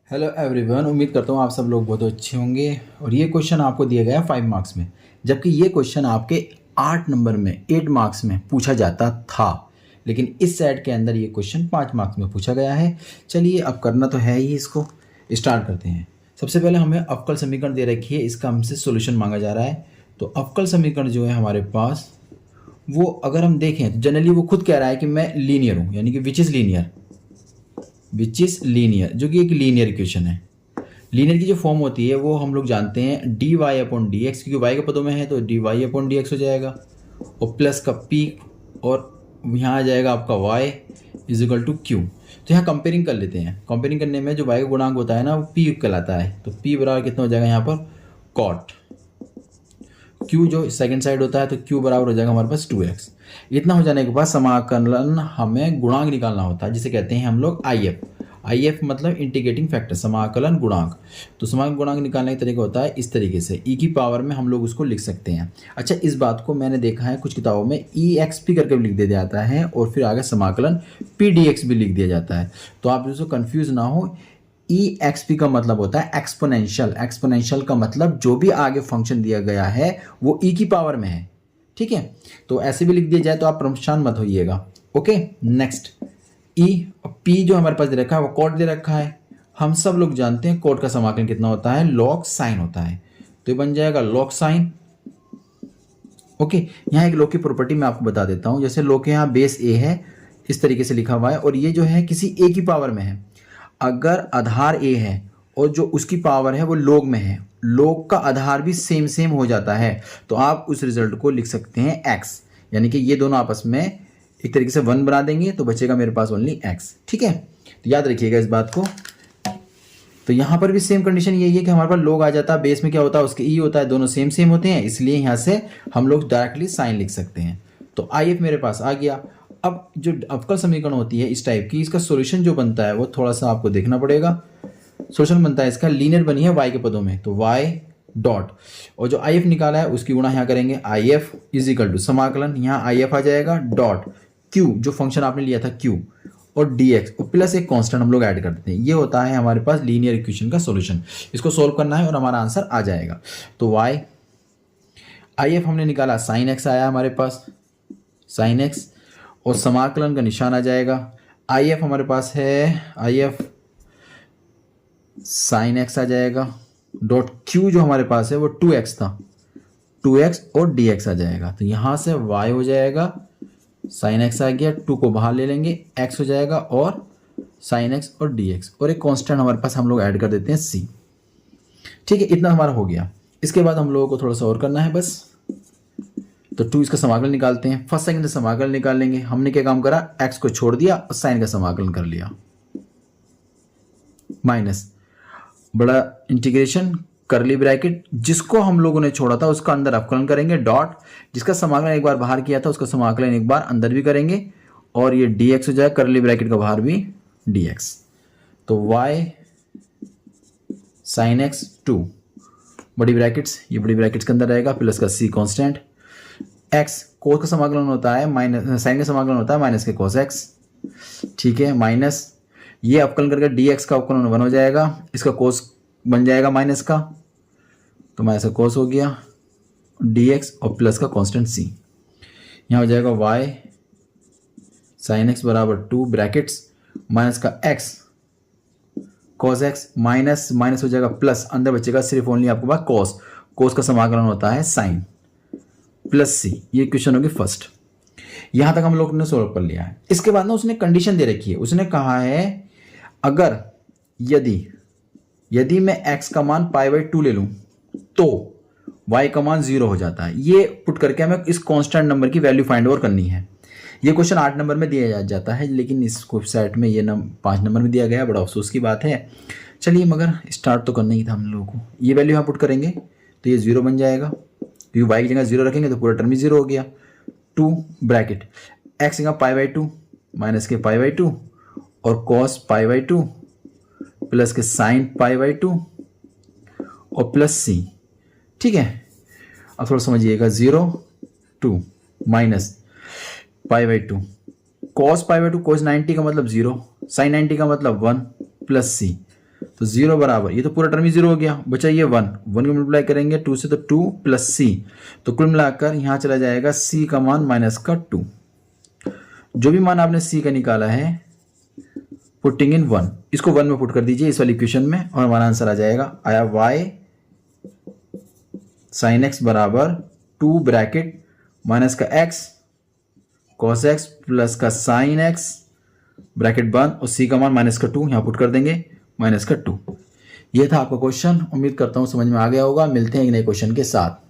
Hello everyone, उम्मीद करता हूँ आप सब लोग बहुत अच्छे होंगे। और ये क्वेश्चन आपको दिया गया है 5 मार्क्स में, जबकि ये क्वेश्चन आपके 8 नंबर में 8 मार्क्स में पूछा जाता था। लेकिन इस सेट के अंदर ये क्वेश्चन 5 मार्क्स में पूछा गया है। चलिए, अब करना तो है ही, इसको स्टार्ट करते हैं। सबसे पहले हमें अवकल समीकरण दे रखी है, इसका हमसे सोल्यूशन मांगा जा रहा है। तो अवकल समीकरण जो है हमारे पास, वो अगर हम देखें तो जनरली वो खुद कह रहा है कि मैं लीनियर हूँ, यानी कि विच इज़ लीनियर, जो कि एक लीनियर इक्वेशन है। लीनियर की जो फॉर्म होती है वो हम लोग जानते हैं D Y upon D X, क्योंकि वाई के पदों में है तो D Y upon D X हो जाएगा, और प्लस का पी, और यहाँ आ जाएगा आपका Y is equal to Q. तो यहाँ कंपेयरिंग कर लेते हैं। कंपेयरिंग करने में जो वाई का गुणांक होता है ना, वो पी कहलाता है। तो पी बराबर कितना हो जाएगा यहाँ पर, कॉट। क्यू जो सेकंड साइड होता है, तो क्यू बराबर हो जाएगा हमारे पास 2x। इतना हो जाने के बाद समाकलन हमें गुणांक निकालना होता है, जिसे कहते हैं हम लोग आई एफ मतलब इंटीग्रेटिंग फैक्टर, समाकलन गुणांक। तो समाकलन गुणांक निकालने का तरीका होता है इस तरीके से, ई की पावर में हम लोग उसको लिख सकते हैं। अच्छा, इस बात को मैंने देखा है कुछ किताबों में ई एक्स पी करके भी लिख दिया जाता है, और फिर आगे समाकलन पी डी एक्स भी लिख दिया जाता है। तो आप इसको कन्फ्यूज ना हो। ई एक्स पी का मतलब होता है एक्सपोनेंशियल। एक्सपोनेंशियल का मतलब जो भी आगे फंक्शन दिया गया है वो ई की पावर में है। ठीक है, तो ऐसे भी लिख दिया जाए तो आप परेशान मत होइएगा। ओके, नेक्स्ट ई पी जो हमारे पास दे रखा है वो कॉट दे रखा है। हम सब लोग जानते हैं कॉट का समाकलन कितना होता है, लॉग साइन होता है। तो ये बन जाएगा लॉग साइन। ओके, यहाँ एक लॉग की प्रॉपर्टी मैं आपको बता देता हूँ। जैसे लॉग के यहाँ बेस ए है, इस तरीके से लिखा हुआ है, और ये जो है किसी ए की पावर में है। अगर आधार ए है और जो उसकी पावर है वो log में है, log का आधार भी सेम सेम हो जाता है, तो आप उस रिजल्ट को लिख सकते हैं x, यानी कि ये दोनों आपस में एक तरीके से 1 बना देंगे, तो बचेगा मेरे पास ओनली x। ठीक है, तो याद रखिएगा इस बात को। तो यहाँ पर भी सेम कंडीशन यही है कि हमारे पास log आ जाता है, बेस में क्या होता है उसके e होता है, दोनों सेम सेम होते हैं, इसलिए यहाँ से हम लोग डायरेक्टली साइन लिख सकते हैं। तो आई एफ मेरे पास आ गया। अब जो अवकल समीकरण होती है इस टाइप की, इसका सॉल्यूशन जो बनता है वो थोड़ा सा आपको देखना पड़ेगा। सॉल्यूशन बनता है इसका, लीनियर बनी है y के पदों में, तो y डॉट, और जो आई एफ निकाला है उसकी गुणा यहाँ करेंगे, I F is equal to समाकलन, यहाँ आई एफ आ जाएगा डॉट q, जो फंक्शन आपने लिया था q, और dx, और प्लस एक कांस्टेंट हम लोग ऐड कर देते हैं। ये होता है हमारे पास लीनियर इक्वेशन का सॉल्यूशन। इसको सोल्व करना है और हमारा आंसर आ जाएगा। तो y आई एफ हमने निकाला, साइन x आया हमारे पास, साइन x, और समाकलन का निशान आ जाएगा। आई एफ हमारे पास है, आई एफ साइन एक्स आ जाएगा, डॉट क्यू जो हमारे पास है वो 2x था, 2x और dx आ जाएगा। तो यहाँ से y हो जाएगा, साइन एक्स आ गया, 2 को बाहर ले लेंगे, x हो जाएगा, और साइन एक्स और dx, और एक कांस्टेंट हमारे पास हम लोग ऐड कर देते हैं c। ठीक है, इतना हमारा हो गया। इसके बाद हम लोगों को थोड़ा सा और करना है बस। तो 2 इसका समाकलन निकालते हैं। फर्स्ट सेकंड से समाकलन निकाल लेंगे। हमने क्या काम करा, x को छोड़ दिया और साइन का समाकलन कर लिया, माइनस बड़ा इंटीग्रेशन करली ब्रैकेट, जिसको हम लोगों ने छोड़ा था उसका अंदर अवकलन करेंगे, डॉट जिसका समाकलन एक बार बाहर किया था उसका समाकलन एक बार अंदर भी करेंगे, और ये dx हो जाए, करली ब्रैकेट का बाहर भी dx। तो y साइन एक्स 2 बड़ी ब्रैकेट्स, ये बड़ी ब्रैकेट्स के अंदर रहेगा, प्लस का c कांस्टेंट, x कोस का समाकलन होता है, माइनस साइन का समाकलन होता है माइनस के cos x। ठीक है, माइनस ये अवकलन करके dx का अवकलन 1 हो जाएगा, इसका कोस बन जाएगा माइनस का, तो माइनस का कोस हो गया, dx और प्लस का कांस्टेंट c। यहाँ हो जाएगा y साइन x बराबर 2 ब्रैकेट्स, माइनस का x cos x, minus minus हो जाएगा प्लस, अंदर बचेगा सिर्फ ओनली आपके पास cos, cos का समाकलन होता है साइन, प्लस c। ये क्वेश्चन होगी फर्स्ट। यहां तक हम लोग ने सोल्व कर लिया है। इसके बाद ना उसने कंडीशन दे रखी है, उसने कहा है अगर यदि मैं x का मान π/2 ले लूं तो y का मान 0 हो जाता है। ये पुट करके हमें इस कांस्टेंट नंबर की वैल्यू फाइंड आउट करनी है। ये क्वेश्चन 8 नंबर में दिया जाता है, लेकिन इस सेट में ये 5 नंबर में दिया गया, बड़ा अफसोस की बात है। चलिए, मगर स्टार्ट तो करना ही था हम लोगों को। ये वैल्यू यहाँ पुट करेंगे तो ये 0 बन जाएगा, क्योंकि y की जगह 0 रखेंगे तो पूरा टर्म ही 0 हो गया। 2 ब्रैकेट, x जगह π/2 माइनस के π/2 और cos π/2 प्लस के साइन π/2 और प्लस c। ठीक है, अब थोड़ा समझिएगा, 0 2 माइनस π/2, cos π/2, cos 90 का मतलब 0, sin 90 का मतलब 1 प्लस c। तो 0 बराबर, ये तो पूरा टर्म ही 0 हो गया, बचा ये 1 को मल्टीप्लाई करेंगे 2 से तो 2 प्लस सी, तो कुल मिलाकर यहाँ चला जाएगा सी का मान माइनस का 2। जो भी मान आपने सी का निकाला है पुटिंग इन 1, इसको 1 में पुट कर दीजिए इस वाली इक्वेशन में और हमारा आंसर आ जाएगा। आया y साइन एक्स बराबर 2 ब्रैकेट माइनस का x cos x प्लस का साइन x ब्रैकेट बंद और c का मान माइनस का 2 यहां पुट कर देंगे माइनस का 2। यह था आपका क्वेश्चन। उम्मीद करता हूं समझ में आ गया होगा। मिलते हैं एक नए क्वेश्चन के साथ।